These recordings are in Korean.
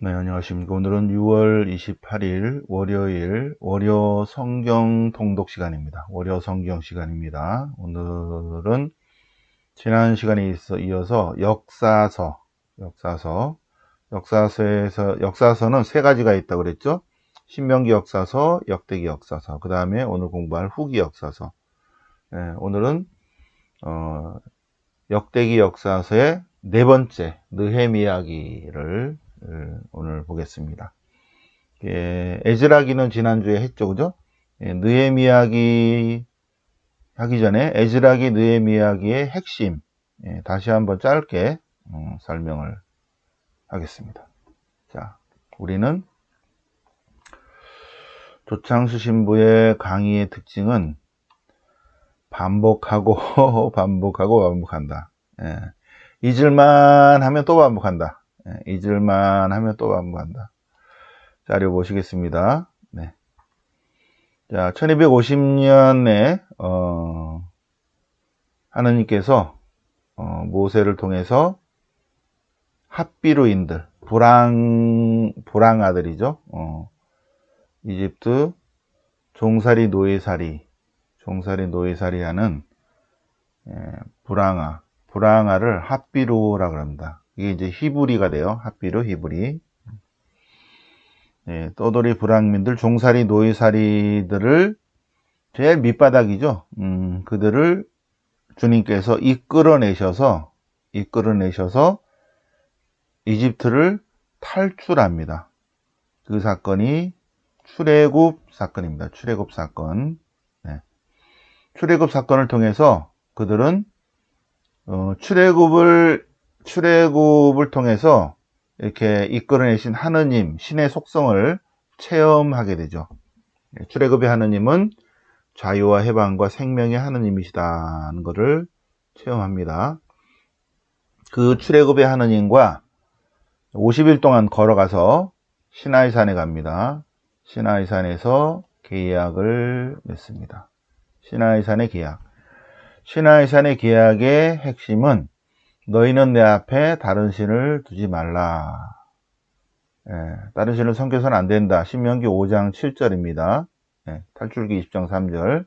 네, 안녕하십니까. 오늘은 6월 28일 월요일 월요 성경 통독 시간입니다. 월요 성경 시간입니다. 오늘은 지난 시간에 이어서 역사서는 세 가지가 있다고 그랬죠. 신명기 역사서, 역대기 역사서, 그 다음에 오늘 공부할 후기 역사서. 네, 오늘은 역대기 역사서의 네 번째 느헤미야기를 오늘 보겠습니다. 에즈라기는 지난주에 했죠, 그죠? 느헤미야기 하기 전에 에즈라기 느헤미야기의 핵심 다시 한번 짧게 설명을 하겠습니다. 자, 우리는 조창수 신부의 강의의 특징은 반복하고 반복한다. 잊을만 하면 또 반복한다. 잊을만 하면 또 반복한다. 자료 보시겠습니다. 네. 자, 1250년에 하느님께서 모세를 통해서 핫비루인들, 불황 아들이죠. 이집트 종살이 노예살이 하는 불황아를 핫비루라고 합니다. 이게 이제 히브리가 돼요. 핫비루, 히브리. 떠돌이 불황민들, 종살이 노예살이들을 제일 밑바닥이죠. 그들을 주님께서 이끌어내셔서 이집트를 탈출합니다. 그 사건이 출애굽 사건입니다. 출애굽 사건. 출애굽 사건을 통해서 그들은 출애굽을 통해서 이렇게 이끌어내신 하느님, 신의 속성을 체험하게 되죠. 출애굽의 하느님은 자유와 해방과 생명의 하느님이시다는 것을 체험합니다. 그 출애굽의 하느님과 50일 동안 걸어가서 시나이산에 갑니다. 시나이산에서 계약을 맺습니다. 시나이산의 계약의 핵심은 너희는 내 앞에 다른 신을 두지 말라. 다른 신을 섬겨서는 안 된다. 신명기 5장 7절입니다. 탈출기 20장 3절.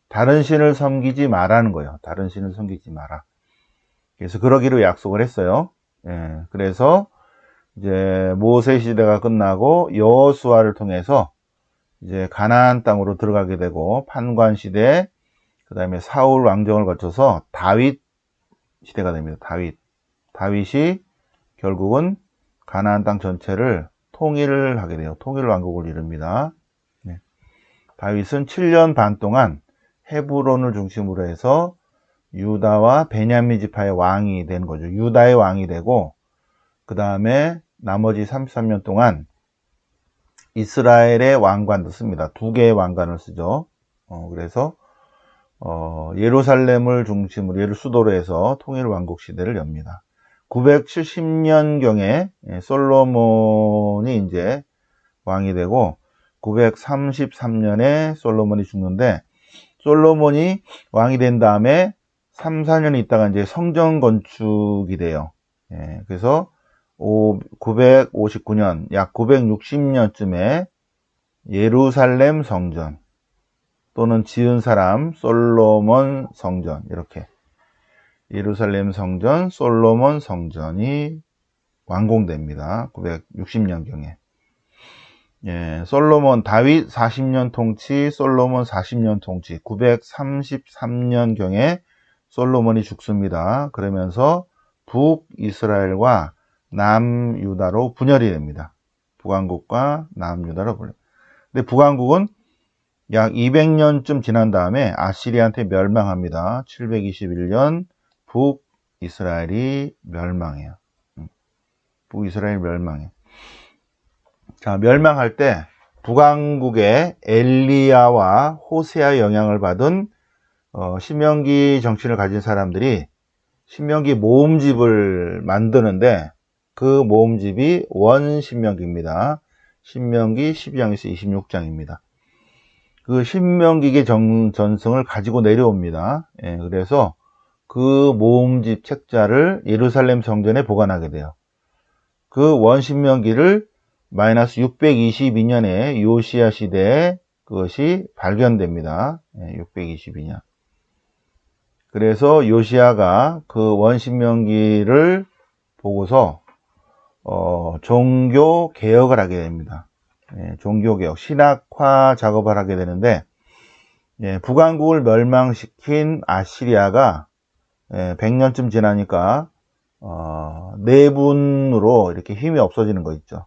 다른 신을 섬기지 마라는 거예요. 다른 신을 섬기지 마라. 그래서 그러기로 약속을 했어요. 그래서 이제 모세 시대가 끝나고 여호수아를 통해서 이제 가나안 땅으로 들어가게 되고 판관 시대, 그 다음에 사울 왕정을 거쳐서 다윗 시대가 됩니다. 다윗이 결국은 가나안 땅 전체를 통일을 하게 돼요. 통일 왕국을 이룹니다. 다윗은 7년 반 동안 헤브론을 중심으로 해서 유다와 베냐민 지파의 왕이 된 거죠. 유다의 왕이 되고, 그 다음에 나머지 33년 동안 이스라엘의 왕관도 씁니다. 두 개의 왕관을 쓰죠. 그래서 예루살렘을 중심으로 수도로 해서 통일 왕국 시대를 엽니다. 970년경에 솔로몬이 이제 왕이 되고 933년에 솔로몬이 죽는데, 솔로몬이 왕이 된 다음에 3, 4년 있다가 이제 성전 건축이 돼요. 그래서 959년, 약 960년쯤에 예루살렘 성전 또는 지은 사람 솔로몬 성전, 이렇게 예루살렘 성전, 솔로몬 성전이 완공됩니다. 960년경에. 다윗 40년 통치, 솔로몬 40년 통치, 933년경에 솔로몬이 죽습니다. 그러면서 북이스라엘과 남유다로 분열이 됩니다. 북왕국과 남유다로 분열. 근데 북왕국은 약 200년쯤 지난 다음에 아시리한테 멸망합니다. 721년 북이스라엘이 멸망해요. 북이스라엘이 멸망해. 자, 멸망할 때 북왕국의 엘리야와 호세아의 영향을 받은 신명기 정신을 가진 사람들이 신명기 모음집을 만드는데, 그 모음집이 원신명기입니다. 신명기 12장에서 26장입니다. 그 신명기의 전승을 가지고 내려옵니다. 그래서 그 모음집 책자를 예루살렘 성전에 보관하게 돼요. 그 원신명기를 마이너스 622년에 요시야 시대에 그것이 발견됩니다. 622년. 그래서 요시야가 그 원신명기를 보고서 종교 개혁을 하게 됩니다. 종교 개혁, 신학화 작업을 하게 되는데, 북왕국을 멸망시킨 아시리아가 100년쯤 지나니까 내분으로 이렇게 힘이 없어지는 거 있죠.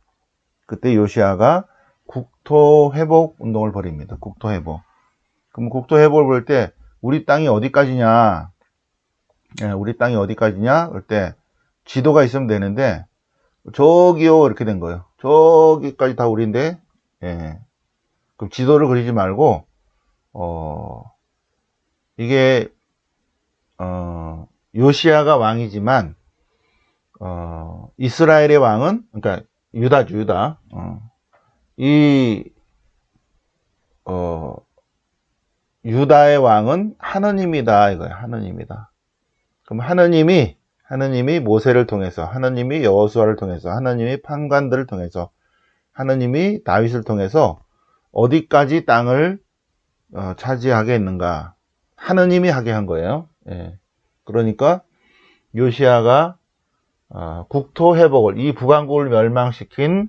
그때 요시야가 국토 회복 운동을 벌입니다. 국토 회복. 그럼 국토 회복을 볼 때 우리 땅이 어디까지냐? 우리 땅이 어디까지냐? 그럴 때 지도가 있으면 되는데 저기요 이렇게 된 거예요. 저기까지 다 우리인데, 그럼 지도를 그리지 말고 이게 요시야가 왕이지만 이스라엘의 왕은, 그러니까 유다죠, 유다. 유다의 왕은 하느님이다 이거예요. 하느님이다. 그럼 하느님이 모세를 통해서, 하느님이 여호수아를 통해서, 하느님이 판관들을 통해서, 하느님이 다윗을 통해서 어디까지 땅을 차지하게 했는가? 하느님이 하게 한 거예요. 그러니까 요시야가 국토 회복을, 이 북왕국을 멸망시킨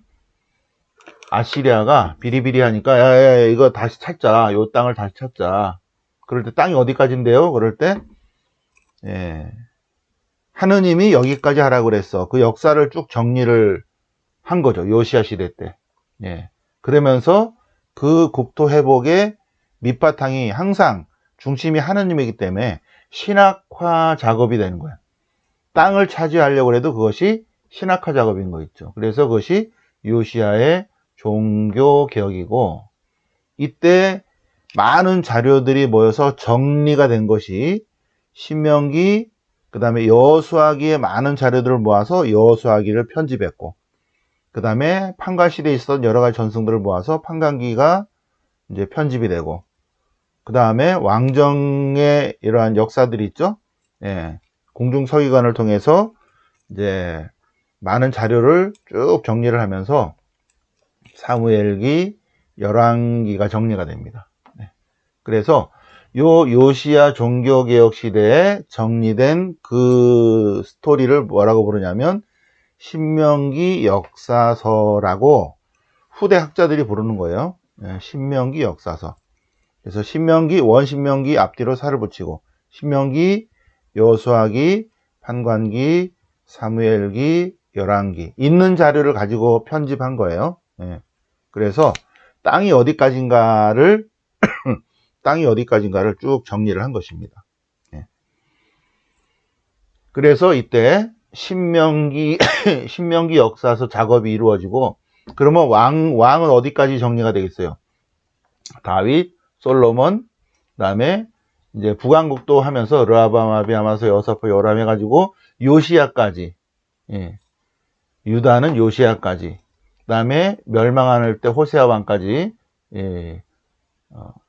아시리아가 비리비리하니까 야, 이거 다시 찾자. 요 땅을 다시 찾자. 그럴 때 땅이 어디까지인데요? 그럴 때 하느님이 여기까지 하라고 그랬어. 그 역사를 쭉 정리를 한 거죠. 요시야 시대 때. 그러면서 그 국토 회복의 밑바탕이 항상 중심이 하느님이기 때문에 신학화 작업이 되는 거야. 땅을 차지하려고 해도 그것이 신학화 작업인 거 있죠. 그래서 그것이 요시야의 종교 개혁이고, 이때 많은 자료들이 모여서 정리가 된 것이 신명기, 그 다음에 여호수아기의 많은 자료들을 모아서 여호수아기를 편집했고, 그 다음에 판관 시대에 있었던 여러 가지 전승들을 모아서 판관기가 이제 편집이 되고, 그 다음에 왕정의 이러한 역사들이 있죠. 공중서기관을 통해서 이제 많은 자료를 쭉 정리를 하면서 사무엘기, 열왕기가 정리가 됩니다. 그래서 요 요시야 종교개혁 시대에 정리된 그 스토리를 뭐라고 부르냐면 신명기 역사서라고 후대 학자들이 부르는 거예요. 신명기 역사서. 그래서 신명기, 원신명기 앞뒤로 살을 붙이고 신명기, 여호수아기, 판관기, 사무엘기, 열왕기 있는 자료를 가지고 편집한 거예요. 그래서 땅이 어디까지인가를 쭉 정리를 한 것입니다. 그래서 이때 신명기 역사서 작업이 이루어지고, 그러면 왕은 어디까지 정리가 되겠어요? 다윗, 솔로몬, 그다음에 이제 북왕국도 하면서 르하밤, 아비아마스, 여호사밧, 요람 해가지고 요시야까지, 유다는 요시야까지, 그다음에 멸망할 때 호세아 왕까지,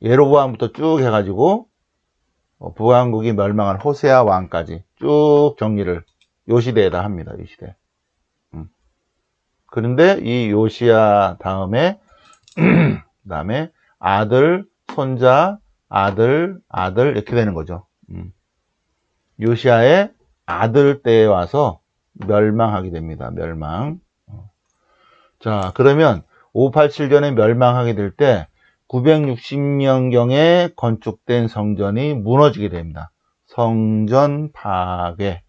예로보암부터 쭉 해가지고 북왕국이 멸망한 호세아 왕까지 쭉 정리를 요 시대에다 합니다. 이 시대. 그런데 이 요시야 다음에 그다음에 아들, 손자, 아들 이렇게 되는 거죠. 요시야의 아들 때에 와서 멸망하게 됩니다. 멸망. 자, 그러면 587년에 멸망하게 될 때 960년경에 건축된 성전이 무너지게 됩니다. 성전 파괴.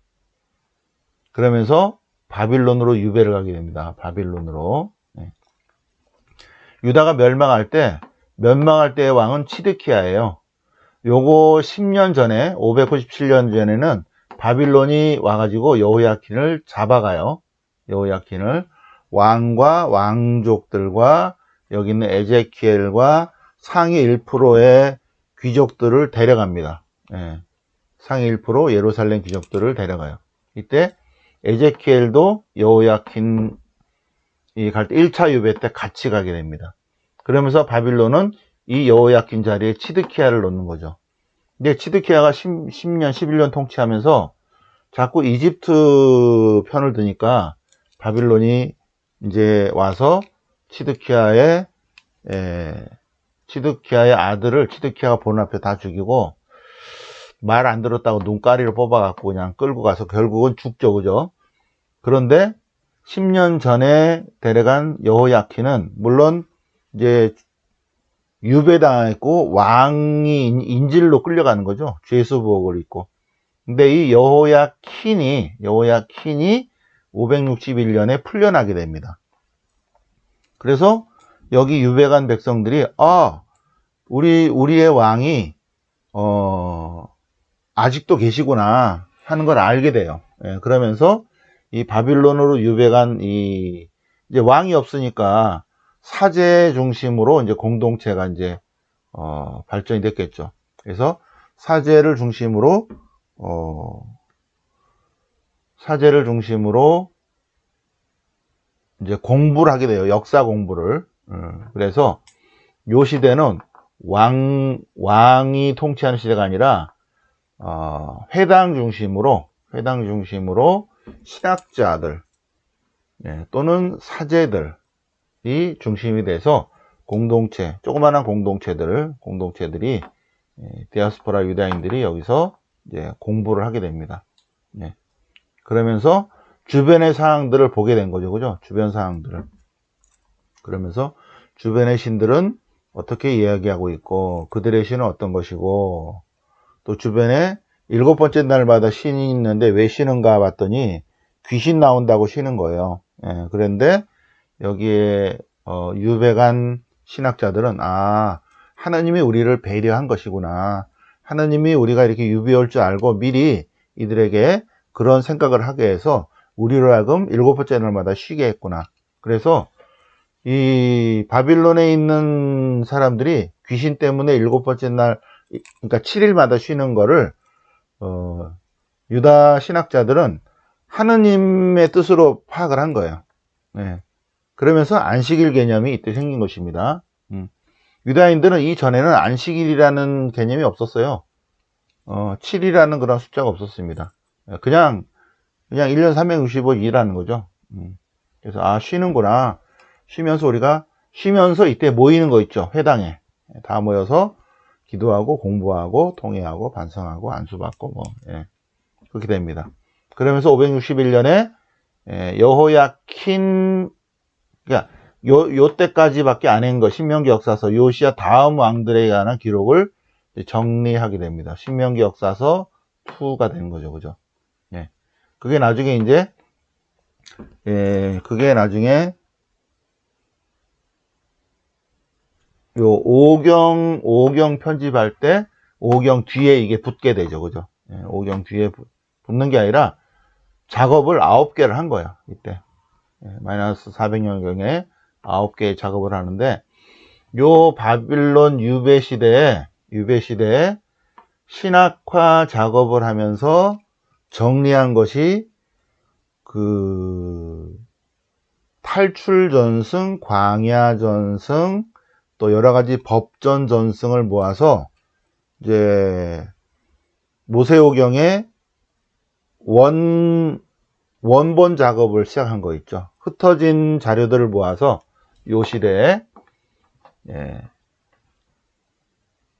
그러면서 바빌론으로 유배를 가게 됩니다. 바빌론으로. 유다가 멸망할 때의 왕은 치드키야예요. 요거 10년 전에, 597년 전에는 바빌론이 와가지고 여호야킨을 잡아가요. 여호야킨을 왕과 왕족들과 여기 있는 에제키엘과 상위 1%의 귀족들을 데려갑니다. 상위 1% 예루살렘 귀족들을 데려가요. 이때 에제키엘도 여호야킨이 갈 때 1차 유배 때 같이 가게 됩니다. 그러면서 바빌론은 이 여호야킨 자리에 치드키야를 놓는 거죠. 근데 치드키야가 10년, 11년 통치하면서 자꾸 이집트 편을 드니까 바빌론이 이제 와서 치드키야의 아들을 치드키야가 보는 앞에 다 죽이고, 말 안 들었다고 눈가리를 뽑아갖고 그냥 끌고 가서 결국은 죽죠, 그죠? 그런데 10년 전에 데려간 여호야킨은 물론 이제 유배당했고 왕이 인질로 끌려가는 거죠. 죄수복을 입고. 근데 이 여호야킨이 561년에 풀려나게 됩니다. 그래서 여기 유배간 백성들이 우리의 왕이 아직도 계시구나 하는 걸 알게 돼요. 그러면서 이 바빌론으로 유배간 이제 왕이 없으니까 사제 중심으로 이제 공동체가 이제 발전이 됐겠죠. 그래서 사제를 중심으로 이제 공부를 하게 돼요. 역사 공부를. 그래서 요 시대는 왕이 통치하는 시대가 아니라 회당 중심으로 신학자들 또는 사제들이 중심이 돼서 조그마한 공동체들이 디아스포라 유다인들이 여기서 이제 공부를 하게 됩니다. 그러면서 주변의 상황들을 보게 된 거죠, 그죠? 주변 상황들을. 그러면서 주변의 신들은 어떻게 이야기하고 있고, 그들의 신은 어떤 것이고, 또 주변에 7번째 날마다 신이 있는데 왜 쉬는가 봤더니 귀신 나온다고 쉬는 거예요. 그런데 여기에 유배간 신학자들은 하나님이 우리를 배려한 것이구나. 하나님이 우리가 이렇게 유배 올 줄 알고 미리 이들에게 그런 생각을 하게 해서 우리로 하여금 7번째 날마다 쉬게 했구나. 그래서 이 바빌론에 있는 사람들이 귀신 때문에 7번째 날, 그러니까 7일마다 쉬는 거를 유다 신학자들은 하느님의 뜻으로 파악을 한 거예요. 그러면서 안식일 개념이 이때 생긴 것입니다. 유다인들은 이전에는 안식일이라는 개념이 없었어요. 7이라는 그런 숫자가 없었습니다. 그냥 1년 365일 일하는 거죠. 그래서 쉬는구나. 쉬면서 이때 모이는 거 있죠. 회당에 다 모여서 기도하고 공부하고 통회하고 반성하고 안수받고 그렇게 됩니다. 그러면서 561년에 여호야킨, 그러니까 요 때까지밖에 안 한 거, 신명기 역사서 요시야 다음 왕들에 관한 기록을 정리하게 됩니다. 신명기 역사서 2가 되는 거죠, 그죠? 그게 나중에 이제 요 오경 편집할 때 오경 뒤에 이게 붙게 되죠, 그죠? 오경 뒤에 붙는 게 아니라 작업을 9개를 한 거예요, 이때. 마이너스 400년경에 9개의 작업을 하는데, 요 바빌론 유배 시대에 신학화 작업을 하면서 정리한 것이 탈출 전승, 광야 전승, 또 여러 가지 법전 전승을 모아서 이제 모세오경의 원본 작업을 시작한 거 있죠. 흩어진 자료들을 모아서 요 시대에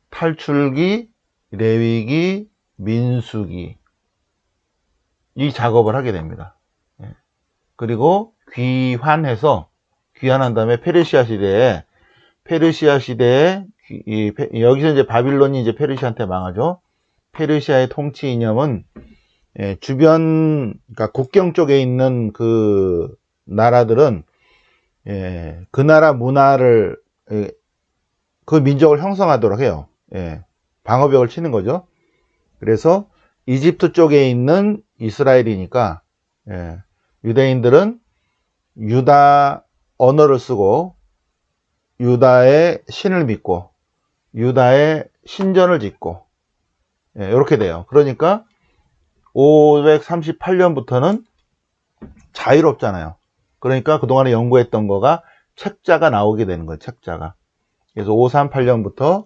탈출기, 레위기, 민수기 이 작업을 하게 됩니다. 그리고 귀환한 다음에 페르시아 시대에 여기서 이제 바빌론이 이제 페르시아한테 망하죠. 페르시아의 통치 이념은 주변, 그러니까 국경 쪽에 있는 그 나라들은 그 나라 문화를 그 민족을 형성하도록 해요. 방어벽을 치는 거죠. 그래서 이집트 쪽에 있는 이스라엘이니까 유대인들은 유다 언어를 쓰고 유다의 신을 믿고 유다의 신전을 짓고 이렇게 돼요. 그러니까 538년부터는 자유롭잖아요. 그러니까 그동안에 연구했던 거가 책자가 나오게 되는 거예요. 책자가. 그래서 538년부터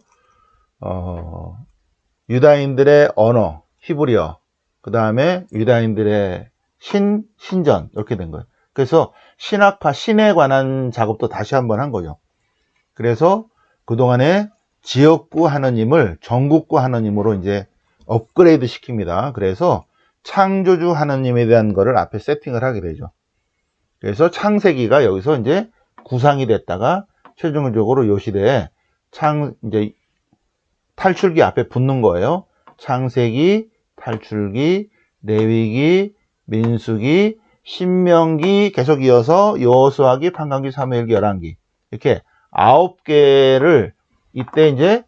유다인들의 언어 히브리어, 그 다음에 유다인들의 신전 이렇게 된 거예요. 그래서 신학파, 신에 관한 작업도 다시 한번 한 거죠. 그래서 그동안에 지역구 하느님을 전국구 하느님으로 이제 업그레이드 시킵니다. 그래서 창조주 하느님에 대한 거를 앞에 세팅을 하게 되죠. 그래서 창세기가 여기서 이제 구상이 됐다가 최종적으로 요 시대에 이제 탈출기 앞에 붙는 거예요. 창세기, 탈출기, 레위기, 민수기, 신명기 계속 이어서 여호수아기, 판관기, 사무엘기, 열왕기 이렇게 9개를 이때 이제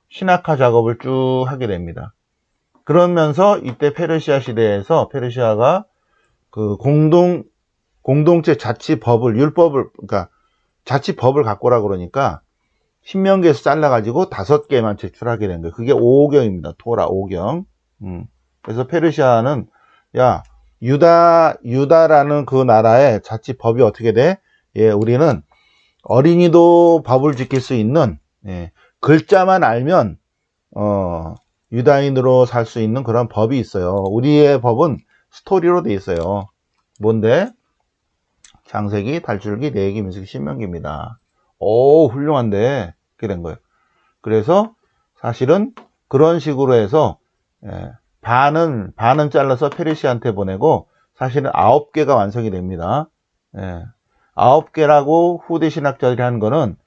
신학화 작업을 쭉 하게 됩니다. 그러면서 이때 페르시아 시대에서 페르시아가 그 공동체 자치법을, 율법을, 그러니까 자치법을 갖고 오라 그러니까 신명기에서 잘라가지고 5개만 제출하게 된 거예요. 그게 5경입니다. 토라 5경. 그래서 페르시아는 야, 유다라는 그 나라의 자치법이 어떻게 돼? 예, 우리는 어린이도 법을 지킬 수 있는, 예, 글자만 알면 유다인으로 살 수 있는 그런 법이 있어요. 우리의 법은 스토리로 돼 있어요. 뭔데? 창세기, 탈출기, 레위기, 민수기, 신명기입니다. 오, 훌륭한데 그렇게 된 거예요. 그래서 사실은 그런 식으로 해서 반은 잘라서 페르시아한테 보내고 사실은 9개가 완성이 됩니다. 9개라고 후대 신학자들이 하는 거는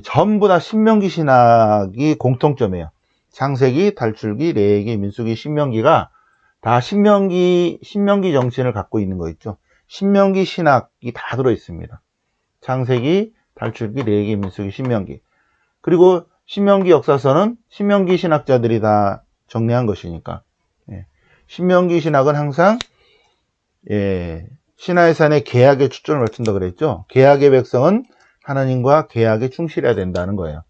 전부 다 신명기 신학이 공통점이에요. 창세기, 탈출기, 레위기, 민수기, 신명기가 다 신명기 정신을 갖고 있는 거 있죠. 신명기 신학이 다 들어 있습니다. 창세기, 탈출기, 레위기, 민수기, 신명기. 그리고 신명기 역사서는 신명기 신학자들이 다 정리한 것이니까. 신명기 신학은 항상 시나이산의 계약에 초점을 맞춘다 그랬죠. 계약의 백성은 하나님과 계약에 충실해야 된다는 거예요.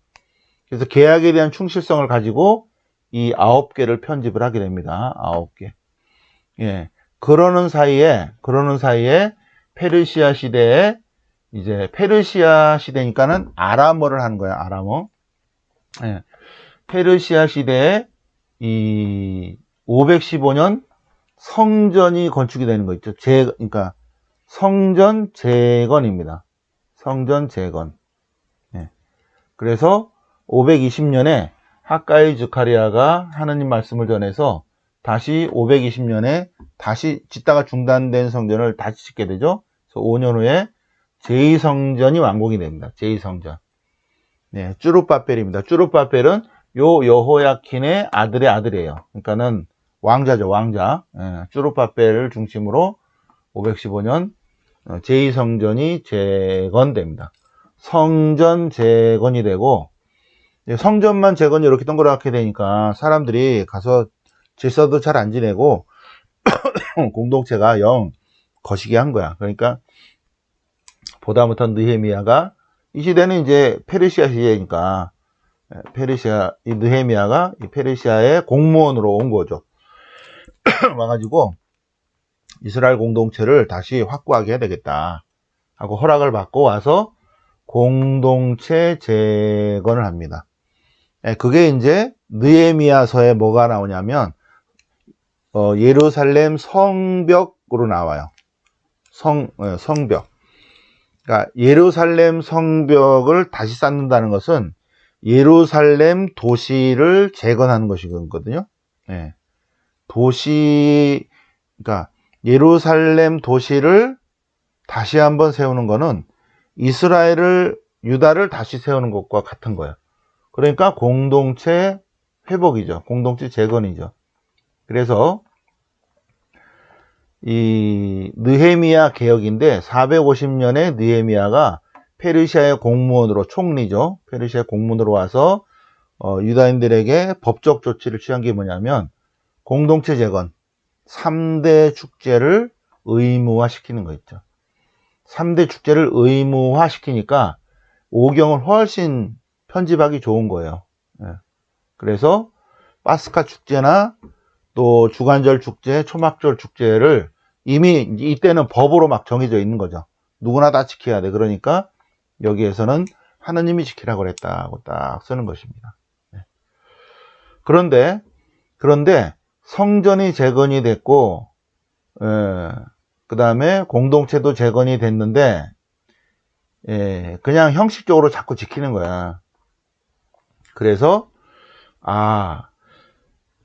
그래서 계약에 대한 충실성을 가지고 이 9개를 편집을 하게 됩니다. 9개. 그러는 사이에 페르시아 시대에 이제 페르시아 시대니까는 아람어를 하는 거야. 아람어. 페르시아 시대에 이 515년 성전이 건축이 되는 거 있죠. 그러니까 성전 재건입니다. 성전 재건. 그래서 520년에 학가의 주카리아가 하느님 말씀을 전해서 다시 520년에 다시 짓다가 중단된 성전을 다시 짓게 되죠. 그래서 5년 후에 제2성전이 완공이 됩니다. 제2성전. 쭈룹바벨입니다. 쭈룹바벨은 여호야킨의 아들의 아들이에요. 그러니까는 왕자죠, 왕자. 쭈룹바벨을 중심으로 515년 제2성전이 재건됩니다. 성전 재건이 되고, 성전만 재건이 이렇게 동그랗게 되니까 사람들이 가서 질서도 잘 안 지내고 공동체가 영 거시기 한 거야. 그러니까 보다 못한 느헤미야가, 이 시대는 이제 페르시아 시대니까 이 느헤미야가 이 페르시아의 공무원으로 온 거죠. 와가지고 이스라엘 공동체를 다시 확고하게 해야 되겠다 하고 허락을 받고 와서 공동체 재건을 합니다. 그게 이제 느헤미야서에 뭐가 나오냐면 예루살렘 성벽으로 나와요. 성벽. 그러니까 예루살렘 성벽을 다시 쌓는다는 것은 예루살렘 도시를 재건하는 것이거든요. 그러니까 예루살렘 도시를 다시 한번 세우는 것은 유다를 다시 세우는 것과 같은 거예요. 그러니까 공동체 회복이죠. 공동체 재건이죠. 그래서 이 느헤미야 개혁인데 450년에 느헤미야가 페르시아의 공무원으로, 총리죠. 페르시아의 공무원으로 와서 유다인들에게 법적 조치를 취한 게 뭐냐면 공동체 재건, 3대 축제를 의무화시키는 거 있죠. 3대 축제를 의무화시키니까 5경을 훨씬 편집하기 좋은 거예요. 그래서 파스카 축제나 또 주간절 축제, 초막절 축제를 이미 이때는 법으로 막 정해져 있는 거죠. 누구나 다 지켜야 돼. 그러니까 여기에서는 하느님이 지키라고 그랬다고 딱 쓰는 것입니다. 그런데 성전이 재건이 됐고 그 다음에 공동체도 재건이 됐는데, 예, 그냥 형식적으로 자꾸 지키는 거야. 그래서,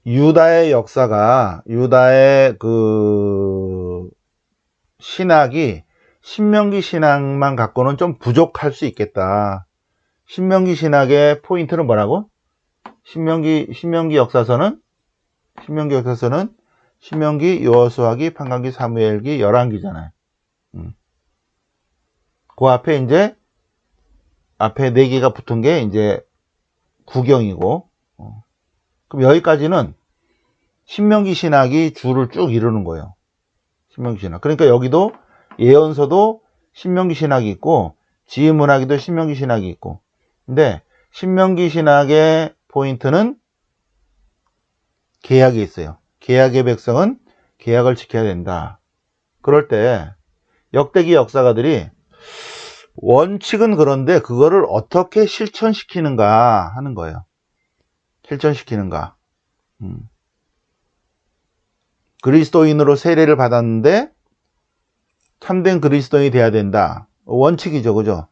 유다의 역사가, 유다의 신학이 신명기 신학만 갖고는 좀 부족할 수 있겠다. 신명기 신학의 포인트는 뭐라고? 신명기 역사서는 신명기, 여호수아기, 판관기, 사무엘기, 열왕기잖아요. 그 앞에 이제 앞에 4개가 붙은 게 이제 구경이고, 그럼 여기까지는 신명기 신학이 줄을 쭉 이루는 거예요. 신명기 신학. 그러니까 여기도 예언서도 신명기 신학이 있고, 지휘문학에도 신명기 신학이 있고. 근데 신명기 신학의 포인트는 계약이 있어요. 계약의 백성은 계약을 지켜야 된다. 그럴 때 역대기 역사가들이 원칙은 그런데 그거를 어떻게 실천시키는가 하는 거예요. 실천시키는가. 그리스도인으로 세례를 받았는데 참된 그리스도인이 돼야 된다. 원칙이죠. 그죠?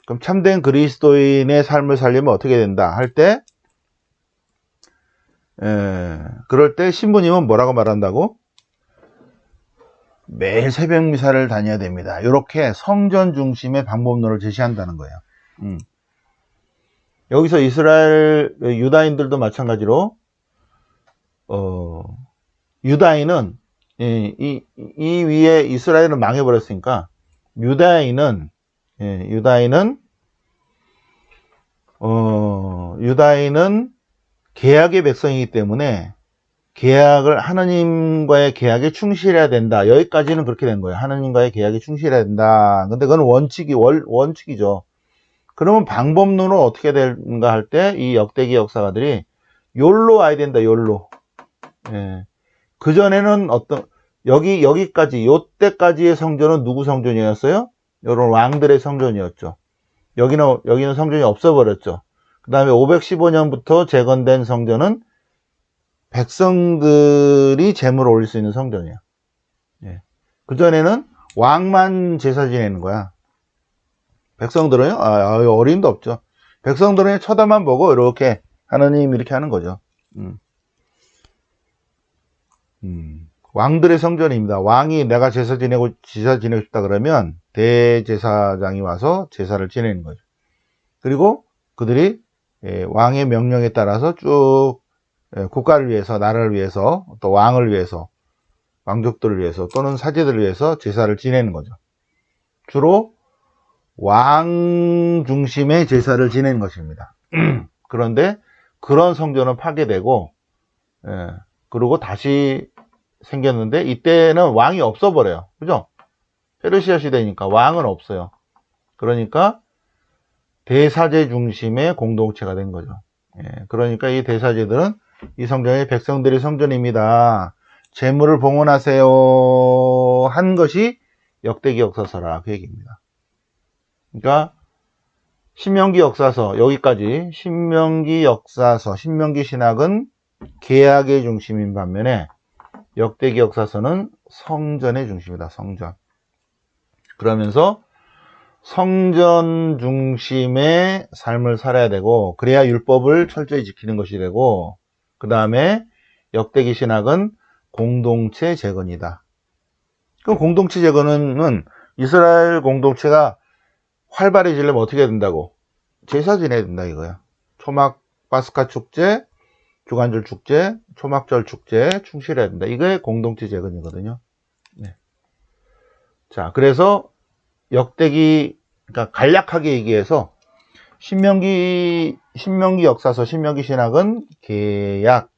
그럼 참된 그리스도인의 삶을 살려면 어떻게 된다 할 때, 그럴 때 신부님은 뭐라고 말한다고? 매일 새벽 미사를 다녀야 됩니다. 이렇게 성전 중심의 방법론을 제시한다는 거예요. 여기서 이스라엘 유다인들도 마찬가지로 유다인은 이 위에 이스라엘은 망해버렸으니까 유다인은 계약의 백성이기 때문에 하나님과의 계약에 충실해야 된다. 여기까지는 그렇게 된 거예요. 하나님과의 계약에 충실해야 된다. 근데 그건 원칙이죠. 그러면 방법론은 어떻게 되는가 할 때 이 역대기 역사가들이 욜로 와야 된다. 욜로. 예. 그전에는 여기까지, 요때까지의 성전은 누구 성전이었어요? 이런 왕들의 성전이었죠. 여기는 성전이 없어버렸죠. 그 다음에 515년부터 재건된 성전은 백성들이 제물을 올릴 수 있는 성전이야. 예. 그전에는 왕만 제사 지내는 거야. 백성들은요, 어림도 없죠. 백성들은 쳐다만 보고 이렇게 하느님 이렇게 하는 거죠. 왕들의 성전입니다. 왕이 내가 제사 지내고 싶다 그러면 대제사장이 와서 제사를 지내는 거죠. 그리고 그들이 왕의 명령에 따라서 쭉 국가를 위해서, 나라를 위해서, 또 왕을 위해서, 왕족들을 위해서 또는 사제들을 위해서 제사를 지내는 거죠. 주로 왕 중심의 제사를 지내는 것입니다. 그런데 그런 성전은 파괴되고, 그리고 다시 생겼는데 이때는 왕이 없어버려요. 그죠? 페르시아 시대니까 왕은 없어요. 그러니까 대사제 중심의 공동체가 된 거죠. 그러니까 이 대사제들은 이 성전이 백성들의 성전입니다. 재물을 봉헌하세요 한 것이 역대기 역사서라 그 얘기입니다. 그러니까 신명기 역사서 여기까지 신명기 역사서 신명기 신학은 계약의 중심인 반면에 역대기 역사서는 성전의 중심이다. 성전. 그러면서 성전 중심의 삶을 살아야 되고 그래야 율법을 철저히 지키는 것이 되고 그 다음에 역대기 신학은 공동체 재건이다. 그럼 공동체 재건은 이스라엘 공동체가 활발해지려면 어떻게 해야 된다고? 제사 지내야 된다 이거야. 초막 파스카 축제, 주간절 축제, 초막절 축제 충실해야 된다. 이게 공동체 재건이거든요. 네. 자, 그래서 역대기 그러니까 간략하게 얘기해서 신명기 역사서, 신명기 신학은 계약,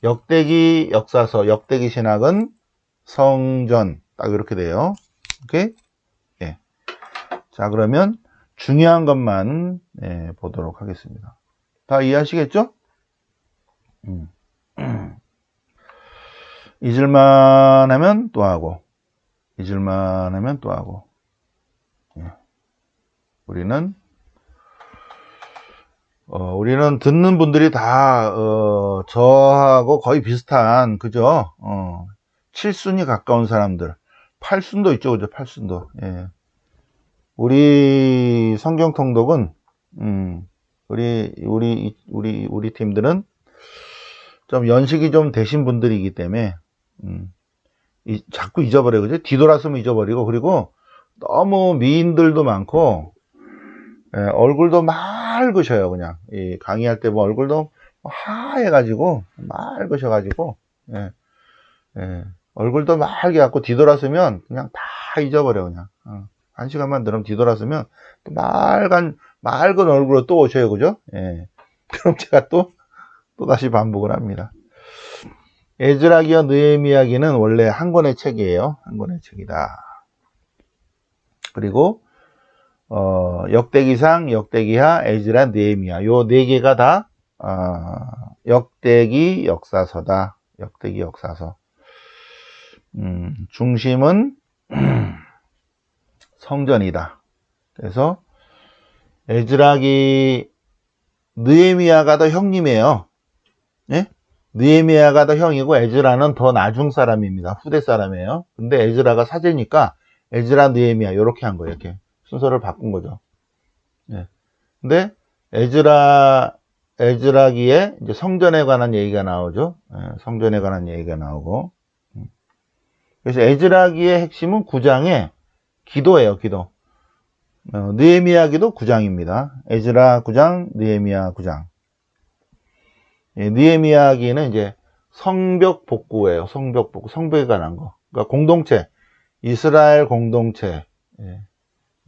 역대기 역사서, 역대기 신학은 성전. 딱 이렇게 돼요. 오케이? 예. 자, 그러면 중요한 것만 보도록 하겠습니다. 다 이해하시겠죠? 잊을만 하면 또 하고, 잊을만 하면 또 하고. 예. 우리는 듣는 분들이 다, 저하고 거의 비슷한, 그죠? 7순위 가까운 사람들. 팔순도 있죠, 그죠? 팔순도. 예. 우리 성경 통독은, 우리 팀들은 좀 연식이 좀 되신 분들이기 때문에, 자꾸 잊어버려요, 그죠? 뒤돌아서면 잊어버리고, 그리고 너무 미인들도 많고, 예, 얼굴도 맑으셔요, 그냥. 이 강의할 때 뭐 얼굴도 하얘가지고, 맑으셔가지고, 예, 예. 얼굴도 맑게 갖고 뒤돌아서면 그냥 다 잊어버려, 그냥. 한 시간만 들으면 뒤돌아서면 또 맑은 얼굴로 또 오셔요, 그죠? 예. 그럼 제가 또 다시 반복을 합니다. 에즈라기와 느헤미야기는 원래 한 권의 책이에요. 한 권의 책이다. 그리고 역대기상, 역대기하, 에즈라, 느헤미야 요 네 개가 다 역대기 역사서다. 역대기 역사서. 중심은 성전이다. 그래서 에즈라기, 느헤미야가 더 형님이에요. 예? 느헤미야가 더 형이고 에즈라는 더 나중 사람입니다. 후대 사람이에요. 근데 에즈라가 사제니까 에즈라, 느헤미야 이렇게 한 거예요. 이렇게 순서를 바꾼 거죠. 예. 근데 에즈라기에 이제 성전에 관한 얘기가 나오죠. 예, 성전에 관한 얘기가 나오고. 그래서 에즈라기의 핵심은 9장에 기도예요, 기도. 느헤미야기도 9장입니다. 에즈라 9장, 느헤미야 9장. 예, 느헤미야기는 이제 성벽 복구예요. 성벽 복구, 성벽에 관한 거. 그러니까 공동체, 이스라엘 공동체. 예.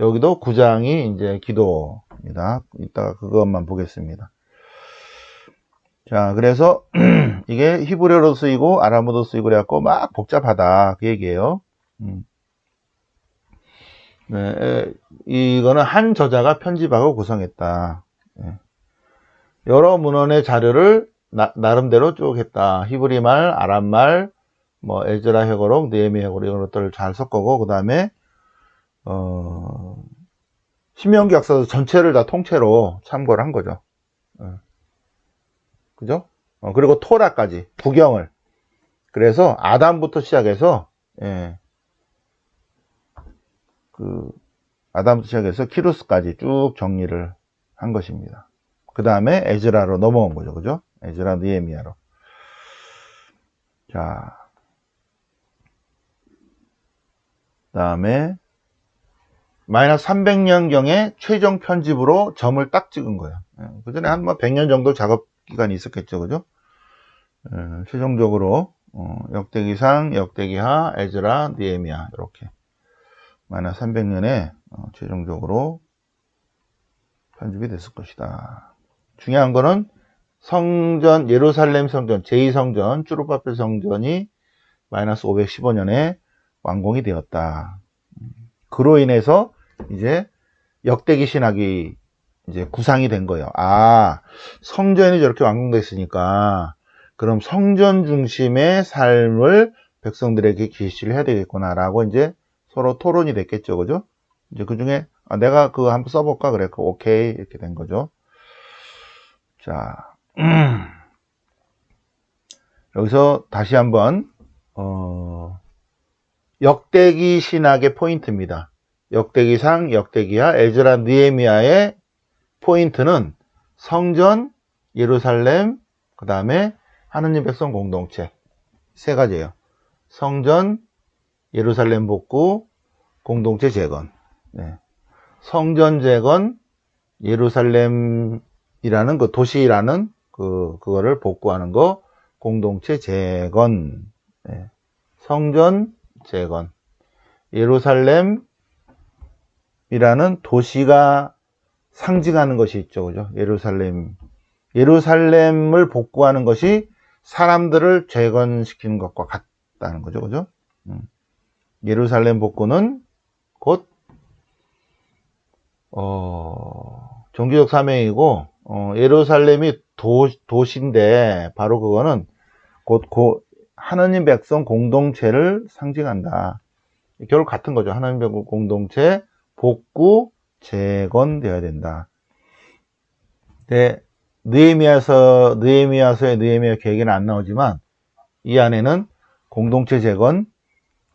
여기도 9장이 이제 기도입니다. 이따가 그것만 보겠습니다. 자, 그래서 이게 히브리어로 쓰이고 아람어도 쓰이고 그래갖고 막 복잡하다 그 얘기예요. 네, 이거는 한 저자가 편집하고 구성했다. 네. 여러 문헌의 자료를 나름대로 쭉 했다. 히브리말, 아람말, 뭐 에즈라 회고록, 느헤미야 회고록 이런 것들을 잘 섞고 그 다음에 신명기 역사서 전체를 다 통째로 참고를 한 거죠. 그죠? 그리고 토라까지, 구경을. 그래서 아담부터 시작해서, 예, 아담부터 시작해서 키루스까지 쭉 정리를 한 것입니다. 그 다음에 에즈라로 넘어온 거죠. 그죠? 에즈라, 느헤미야로. 자. 그 다음에, 마이너스 300년경에 최종 편집으로 점을 딱 찍은 거예요. 그 전에 한 100년 정도 작업 기간이 있었겠죠. 그죠? 최종적으로, 역대기상, 역대기하, 에즈라, 느헤미야 이렇게. 마이너스 300년에 최종적으로 편집이 됐을 것이다. 중요한 거는 성전, 예루살렘 성전, 제2성전, 쭈루바벨 성전이 마이너스 515년에 완공이 되었다. 그로 인해서 이제 역대기 신학이 이제 구상이 된 거예요. 아, 성전이 저렇게 완공됐으니까 그럼 성전 중심의 삶을 백성들에게 계시를 해야 되겠구나라고 이제 서로 토론이 됐겠죠. 그죠? 이제 그 중에 내가 그거 한번 써볼까 그랬고 오케이 이렇게 된 거죠. 자, 여기서 다시 한번 역대기 신학의 포인트입니다. 역대기상, 역대기하, 에즈라, 느헤미야의 포인트는 성전, 예루살렘, 그 다음에 하느님 백성 공동체 세 가지예요. 성전, 예루살렘 복구, 공동체 재건. 네. 성전 재건, 예루살렘이라는 그 도시라는 그거를 복구하는 거, 공동체 재건. 네. 성전 재건. 예루살렘이라는 도시가 상징하는 것이 있죠. 그죠? 예루살렘을 복구하는 것이 사람들을 재건시키는 것과 같다는 거죠. 그죠? 예루살렘 복구는 곧, 종교적 사명이고, 예루살렘이 도시인데, 바로 그거는 곧 하느님 백성 공동체를 상징한다. 결국 같은 거죠. 하나님 백성 공동체 복구 재건되어야 된다. 네, 느헤미야서의 느헤미야 계획에는 안 나오지만 이 안에는 공동체 재건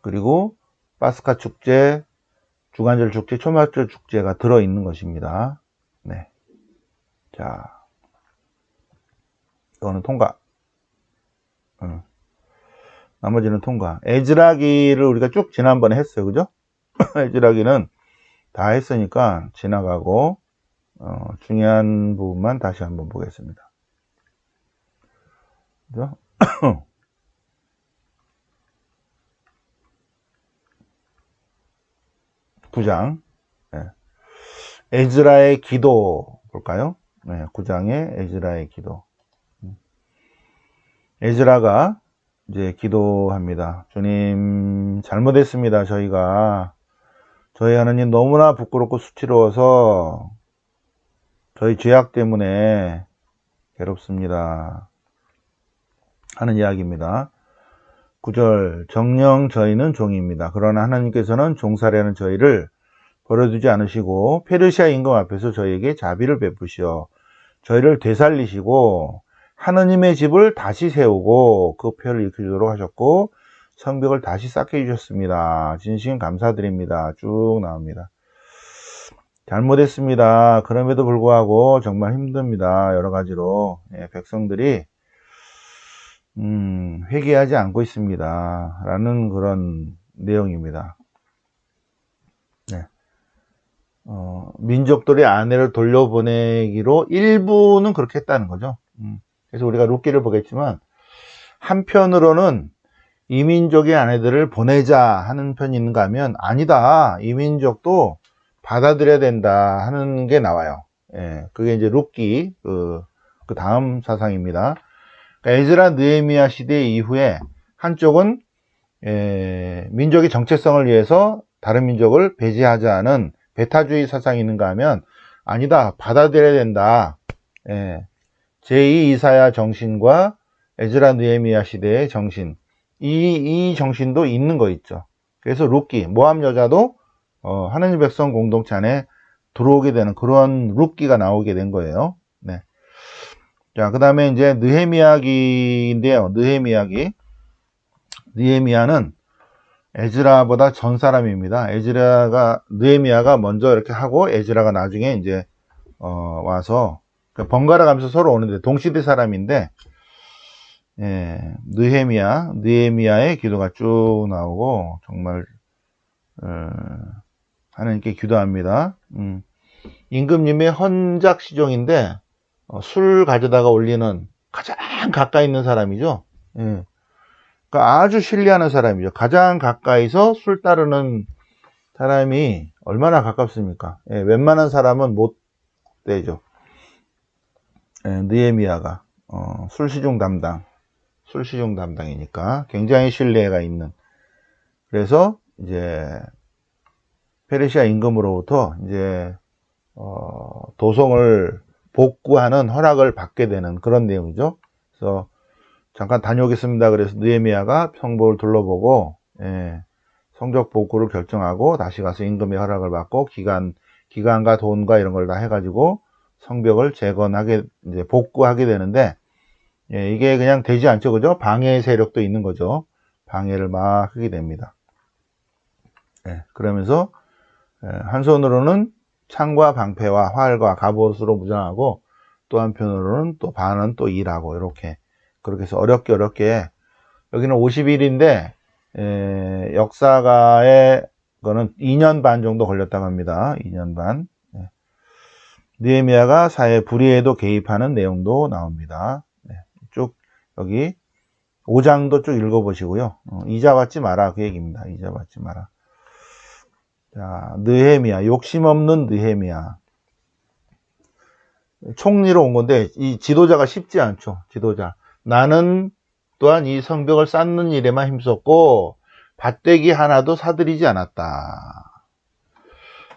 그리고 파스카 축제, 주간절 축제, 초막절 축제가 들어있는 것입니다. 네. 자, 이거는 통과. 나머지는 통과. 에즈라기를 우리가 쭉 지난번에 했어요. 그죠? 에즈라기는 다 했으니까 지나가고, 중요한 부분만 다시 한번 보겠습니다. 그죠? 9장. 네. 에즈라의 기도 볼까요? 네, 9장의 에즈라의 기도. 에즈라가 이제 기도합니다. 주님, 잘못했습니다. 저희 하나님 너무나 부끄럽고 수치로워서 저희 죄악 때문에 괴롭습니다. 하는 이야기입니다. 9절, 정녕 저희는 종입니다. 그러나 하나님께서는 종살이하는 저희를 버려두지 않으시고 페르시아 임금 앞에서 저희에게 자비를 베푸시어 저희를 되살리시고 하느님의 집을 다시 세우고 그 표를 일으키도록 하셨고 성벽을 다시 쌓게 해주셨습니다. 진심 감사드립니다. 쭉 나옵니다. 잘못했습니다. 그럼에도 불구하고 정말 힘듭니다. 여러 가지로 백성들이 회개하지 않고 있습니다. 라는 그런 내용입니다. 네. 민족들의 아내를 돌려보내기로 일부는 그렇게 했다는 거죠. 그래서 우리가 룻기를 보겠지만 한편으로는 이민족의 아내들을 보내자 하는 편이 있는가 하면 아니다. 이민족도 받아들여야 된다 하는 게 나와요. 예, 그게 이제 룻기 그 다음 사상입니다. 그러니까 에즈라 느헤미야 시대 이후에 한쪽은 민족의 정체성을 위해서 다른 민족을 배제하자는 배타주의 사상이 있는가 하면 아니다. 받아들여야 된다. 예, 제2 이사야 정신과 에즈라 느헤미야 시대의 정신 이 정신도 있는 거 있죠. 그래서 룻기 모압 여자도 하느님 백성 공동체 안에 들어오게 되는 그런 룻기가 나오게 된 거예요. 네. 자, 그 다음에 이제 느헤미야기인데요. 느헤미야는 에즈라보다 전 사람입니다. 느헤미야가 먼저 이렇게 하고 에즈라가 나중에 이제 와서 번갈아 가면서 서로 오는데 동시대 사람인데 예, 느헤미야의 기도가 쭉 나오고 정말 하나님께 기도합니다. 임금님의 헌작 시종인데 술 가져다가 올리는 가장 가까이 있는 사람이죠. 예. 그러니까 아주 신뢰하는 사람이죠. 가장 가까이서 술 따르는 사람이 얼마나 가깝습니까? 예, 웬만한 사람은 못 되죠. 예, 느헤미야가 술시중 담당이니까 굉장히 신뢰가 있는. 그래서 이제 페르시아 임금으로부터 이제 도성을 복구하는 허락을 받게 되는 그런 내용이죠. 그래서 잠깐 다녀오겠습니다. 그래서 느헤미야가 성벽을 둘러보고 성적 복구를 결정하고 다시 가서 임금의 허락을 받고 기간과 돈과 이런 걸 다 해가지고 성벽을 재건하게 이제 복구하게 되는데 이게 그냥 되지 않죠, 그죠? 방해 세력도 있는 거죠. 방해를 막 하게 됩니다. 그러면서 한 손으로는 창과 방패와 활과 갑옷으로 무장하고 또 한편으로는 또 반은 또 일하고 이렇게 그렇게 해서 어렵게 여기는 50일인데 역사가의 거는 2년 반 정도 걸렸다고 합니다. 2년 반. 느헤미야가 사회 불의에도 개입하는 내용도 나옵니다. 쭉 여기 5장도 쭉 읽어보시고요. 이자 받지 마라 그 얘기입니다. 이자 받지 마라. 자, 느헤미야, 욕심 없는 느헤미야. 총리로 온 건데 이 지도자가 쉽지 않죠. 지도자. 나는 또한 이 성벽을 쌓는 일에만 힘썼고 밭대기 하나도 사들이지 않았다.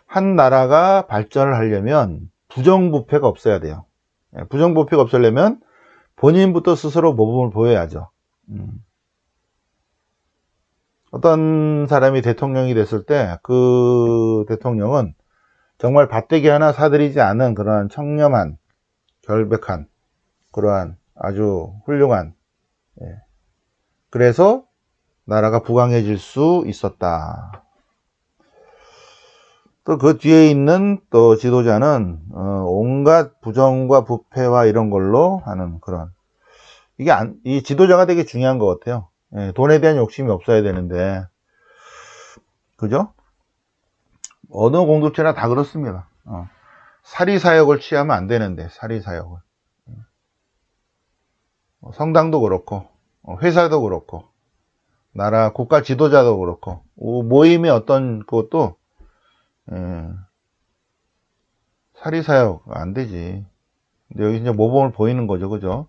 한 나라가 발전을 하려면 부정부패가 없어야 돼요. 부정부패가 없으려면 본인부터 스스로 모범을 보여야죠. 어떤 사람이 대통령이 됐을 때 그 대통령은 정말 밭대기 하나 사들이지 않은 그러한 청렴한, 결백한, 그러한 아주 훌륭한, 그래서 나라가 부강해질 수 있었다. 또 그 뒤에 있는 또 지도자는 온갖 부정과 부패와 이런 걸로 하는 그런, 이 지도자가 되게 중요한 것 같아요. 예, 돈에 대한 욕심이 없어야 되는데, 그죠? 어느 공동체나 다 그렇습니다. 사리사욕을 취하면 안 되는데, 사리사욕을. 성당도 그렇고, 회사도 그렇고, 나라 국가 지도자도 그렇고, 모임의 어떤 그것도 사리사욕 안 되지. 근데 여기 이제 모범을 보이는 거죠, 그죠?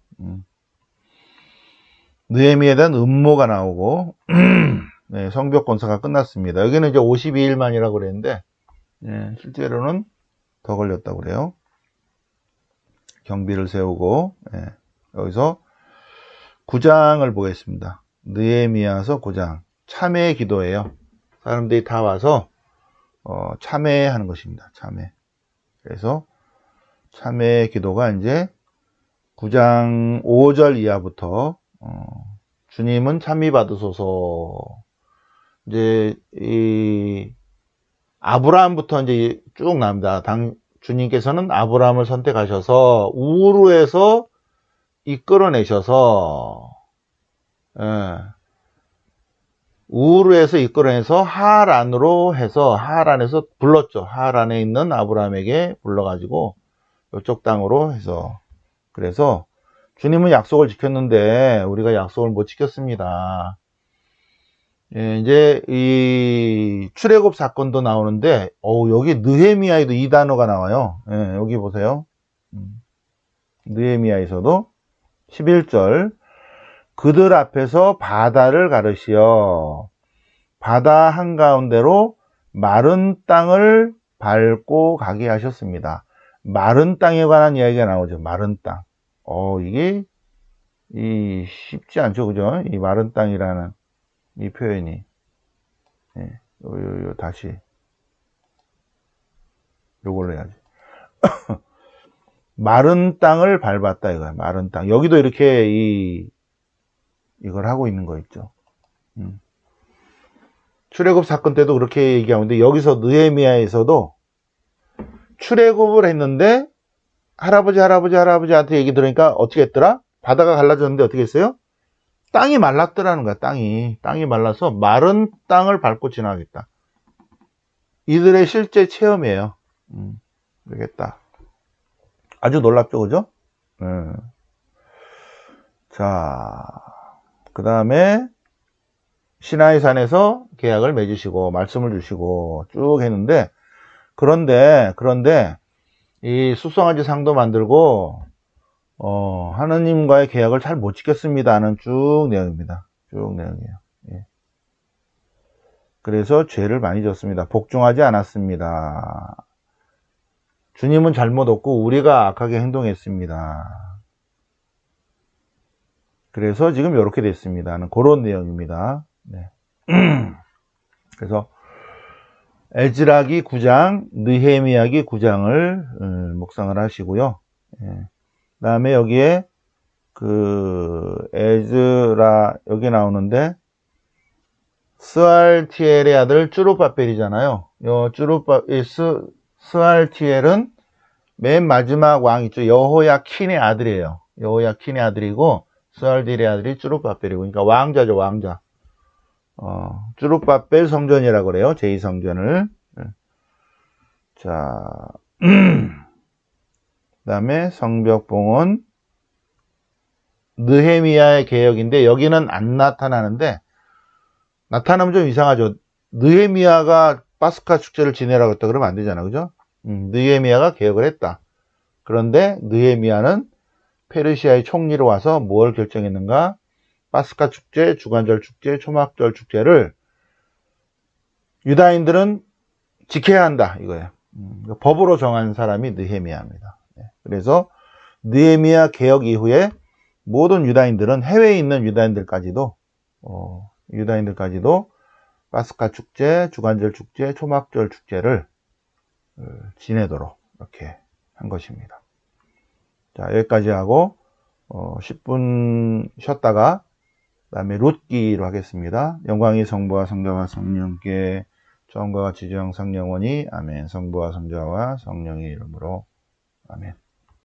느헤미야에 대한 음모가 나오고 네, 성벽 건설가 끝났습니다. 여기는 이제 52일 만이라고 그랬는데 실제로는 더 걸렸다고 그래요. 경비를 세우고 여기서 9장을 보겠습니다. 느헤미야서 9장 참회의 기도예요. 사람들이 다 와서 참회하는 것입니다. 참회. 그래서 참회의 기도가 이제 9장 5절 이하부터 주님은 참미 받으소서. 이제 이 아브라함부터 이제 쭉 나옵니다. 주님께서는 아브라함을 선택하셔서 우르에서 이끌어내셔서 우르에서 이끌어내서 하란으로 해서 하란에서 불렀죠. 하란에 있는 아브라함에게 불러가지고 이쪽 땅으로 해서, 그래서 주님은 약속을 지켰는데 우리가 약속을 못 지켰습니다. 이제 이 출애굽 사건도 나오는데 여기 느헤미야에도 이 단어가 나와요. 여기 보세요. 느헤미야에서도 11절 그들 앞에서 바다를 가르시어 바다 한가운데로 마른 땅을 밟고 가게 하셨습니다. 마른 땅에 관한 이야기가 나오죠. 마른 땅. 이게 쉽지 않죠, 그죠? 이 마른 땅이라는 이 표현이. 다시 요걸로 해야지. 마른 땅을 밟았다 이거야. 마른 땅. 여기도 이렇게 이걸 하고 있는 거 있죠. 출애굽 사건 때도 그렇게 얘기하는데 여기서 느헤미야에서도 출애굽을 했는데 할아버지한테 얘기 들으니까 어떻게 했더라? 바다가 갈라졌는데 어떻게 했어요? 땅이 말랐더라는 거야. 땅이 말라서 마른 땅을 밟고 지나가겠다. 이들의 실제 체험이에요. 모르겠다. 아주 놀랍죠, 그죠? 자, 그 다음에 시나이산에서 계약을 맺으시고 말씀을 주시고 쭉 했는데, 그런데 이 숫송아지 상도 만들고 하느님과의 계약을 잘 못 지켰습니다는 쭉 내용입니다. 쭉 내용이에요. 그래서 죄를 많이 졌습니다. 복종하지 않았습니다. 주님은 잘못 없고 우리가 악하게 행동했습니다. 그래서 지금 이렇게 됐습니다는 그런 내용입니다. 네. 그래서 에즈라기 9장, 느헤미야기 9장을 묵상을 하시고요. 그 다음에 여기에 에즈라 여기 나오는데 스알티엘의 아들 쭈룹바벨이잖아요. 스알티엘은 맨 마지막 왕 있죠. 여호야킨의 아들이에요. 여호야킨의 아들이고 스알티엘의 아들이 쭈룹바벨이고, 그러니까 왕자죠, 왕자. 쭈룹바벨 성전이라고 그래요. 제2성전을. 자, 그 다음에 성벽봉헌 느헤미야의 개혁인데 여기는 안 나타나는데, 나타나면 좀 이상하죠. 느헤미야가 파스카 축제를 지내라고 했다 그러면 안 되잖아, 그죠? 느헤미야가 개혁을 했다. 그런데 느헤미야는 페르시아의 총리로 와서 뭘 결정했는가? 파스카 축제, 주간절 축제, 초막절 축제를 유다인들은 지켜야 한다 이거예요. 법으로 정한 사람이 느헤미야입니다. 그래서 느헤미야 개혁 이후에 모든 유다인들은, 해외에 있는 유다인들까지도 파스카 축제, 주간절 축제, 초막절 축제를 지내도록 이렇게 한 것입니다. 자, 여기까지 하고 10분 쉬었다가 그 다음에 룻기로 하겠습니다. 영광이 성부와 성자와 성령께 처음과 같이 이제 항상 영원히 아멘. 성부와 성자와 성령의 이름으로 아멘.